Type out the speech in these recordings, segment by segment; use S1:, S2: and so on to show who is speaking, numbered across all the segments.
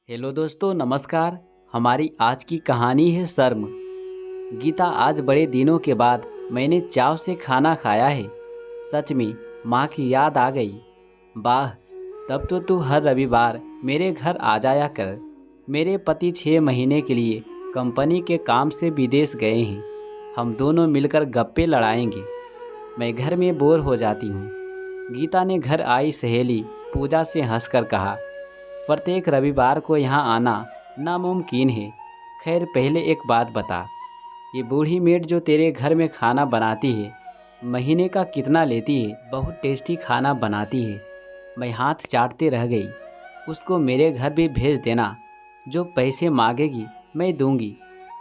S1: Hello दोस्तों, नमस्कार। हमारी आज की कहानी है शर्म। गीता, आज बड़े दिनों के बाद मैंने चाव से खाना खाया है। सच में माँ की याद आ गई। वाह, तब तो तू हर रविवार मेरे घर आ जाया कर। मेरे पति 6 महीने के लिए कंपनी के काम से विदेश गए हैं। हम दोनों मिलकर गप्पे लड़ाएंगे। मैं घर में बोर हो जाती हूँ। गीता ने घर आई सहेली पूजा से हंसकर कहा, प्रत्येक रविवार को यहाँ आना नामुमकिन है। खैर, पहले एक बात बता, ये बूढ़ी मेड जो तेरे घर में खाना बनाती है, महीने का कितना लेती है? बहुत टेस्टी खाना बनाती है। मैं हाथ चाटते रह गई। उसको मेरे घर भी भेज देना। जो पैसे मांगेगी मैं दूंगी।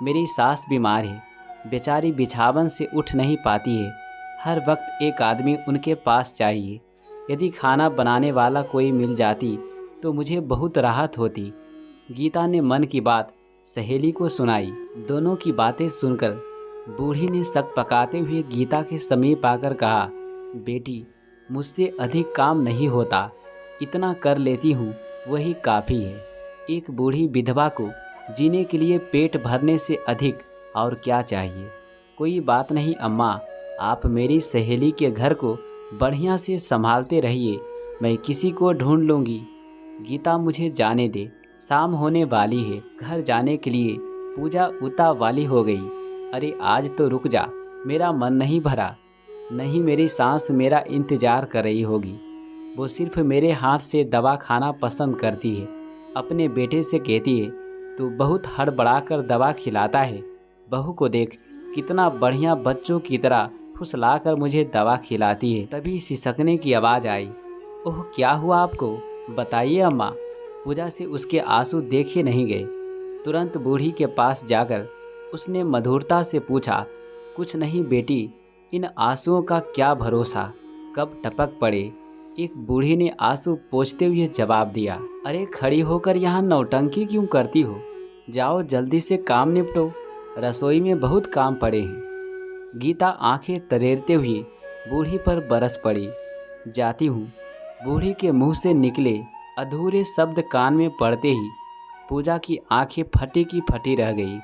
S1: मेरी सास बीमार है, बेचारी बिछावन से उठ नहीं पाती है। हर वक्त एक आदमी उनके पास चाहिए। यदि खाना बनाने वाला कोई मिल जाती तो मुझे बहुत राहत होती। गीता ने मन की बात सहेली को सुनाई। दोनों की बातें सुनकर बूढ़ी ने शक पकाते हुए गीता के समीप आकर कहा, बेटी, मुझसे अधिक काम नहीं होता। इतना कर लेती हूँ, वही काफ़ी है। एक बूढ़ी विधवा को जीने के लिए पेट भरने से अधिक और क्या चाहिए? कोई बात नहीं अम्मा, आप मेरी सहेली के घर को बढ़िया से संभालते रहिए। मैं किसी को ढूंढ लूँगी। गीता, मुझे जाने दे, शाम होने वाली है। घर जाने के लिए पूजा उतावली हो गई। अरे आज तो रुक जा, मेरा मन नहीं भरा। नहीं, मेरी सांस मेरा इंतजार कर रही होगी। वो सिर्फ मेरे हाथ से दवा खाना पसंद करती है। अपने बेटे से कहती है, तू बहुत हड़बड़ाकर दवा खिलाता है। बहू को देख, कितना बढ़िया बच्चों की तरह फुसलाकर मुझे दवा खिलाती है। तभी सिसकने की आवाज़ आई। ओह, क्या हुआ आपको? बताइए अम्मा। पूजा से उसके आंसू देखे नहीं गए। तुरंत बूढ़ी के पास जाकर उसने मधुरता से पूछा, कुछ नहीं बेटी, इन आंसुओं का क्या भरोसा, कब टपक पड़े। एक बूढ़ी ने आंसू पोंछते हुए जवाब दिया, अरे खड़ी होकर यहाँ नौटंकी क्यों करती हो? जाओ जल्दी से काम निपटो, रसोई में बहुत काम पड़े हैं। गीता आंखें तरेरते हुए बूढ़ी पर बरस पड़ी। जाती हूँ। बूढ़ी के मुंह से निकले अधूरे शब्द कान में पड़ते ही पूजा की आंखें फटी की फटी रह गई।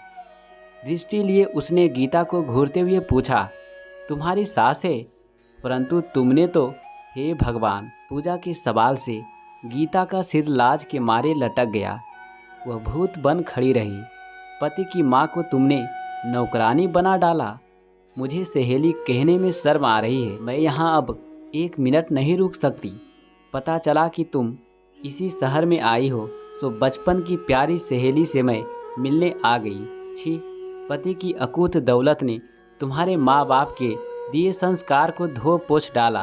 S1: दृष्टि लिए उसने गीता को घूरते हुए पूछा, तुम्हारी सास है? परंतु तुमने तो, हे भगवान! पूजा के सवाल से गीता का सिर लाज के मारे लटक गया। वह भूत बन खड़ी रही। पति की माँ को तुमने नौकरानी बना डाला। मुझे सहेली कहने में शर्म आ रही है। मैं यहाँ अब 1 मिनट नहीं रुक सकती। पता चला कि तुम इसी शहर में आई हो, सो बचपन की प्यारी सहेली से मैं मिलने आ गई। छी, पति की अकूत दौलत ने तुम्हारे माँ बाप के दिए संस्कार को धो पोंछ डाला।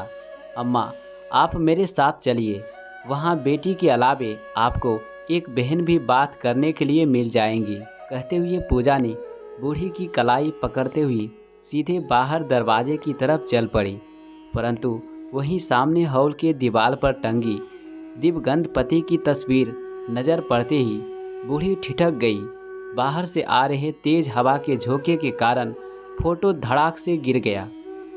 S1: अम्मा, आप मेरे साथ चलिए। वहाँ बेटी के अलावे आपको एक बहन भी बात करने के लिए मिल जाएंगी। कहते हुए पूजा ने बूढ़ी की कलाई पकड़ते हुए सीधे बाहर दरवाजे की तरफ चल पड़ी। परंतु वहीं सामने हॉल के दीवार पर टंगी दिवगंत पति की तस्वीर नज़र पड़ते ही बूढ़ी ठिठक गई। बाहर से आ रहे तेज हवा के झोंके के कारण फोटो धड़ाक से गिर गया।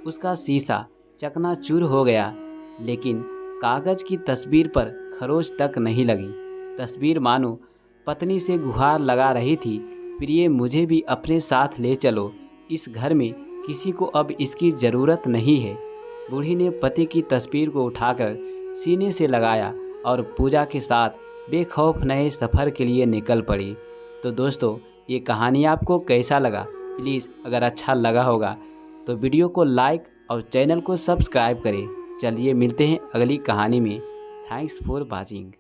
S1: उसका शीशा चकनाचूर हो गया, लेकिन कागज़ की तस्वीर पर खरोच तक नहीं लगी। तस्वीर मानो पत्नी से गुहार लगा रही थी, प्रिय, मुझे भी अपने साथ ले चलो। इस घर में किसी को अब इसकी ज़रूरत नहीं है। बूढ़ी ने पति की तस्वीर को उठाकर सीने से लगाया और पूजा के साथ बेखौफ नए सफ़र के लिए निकल पड़ी। तो दोस्तों, ये कहानी आपको कैसा लगा? प्लीज़, अगर अच्छा लगा होगा तो वीडियो को लाइक और चैनल को सब्सक्राइब करें। चलिए मिलते हैं अगली कहानी में। Thanks for watching.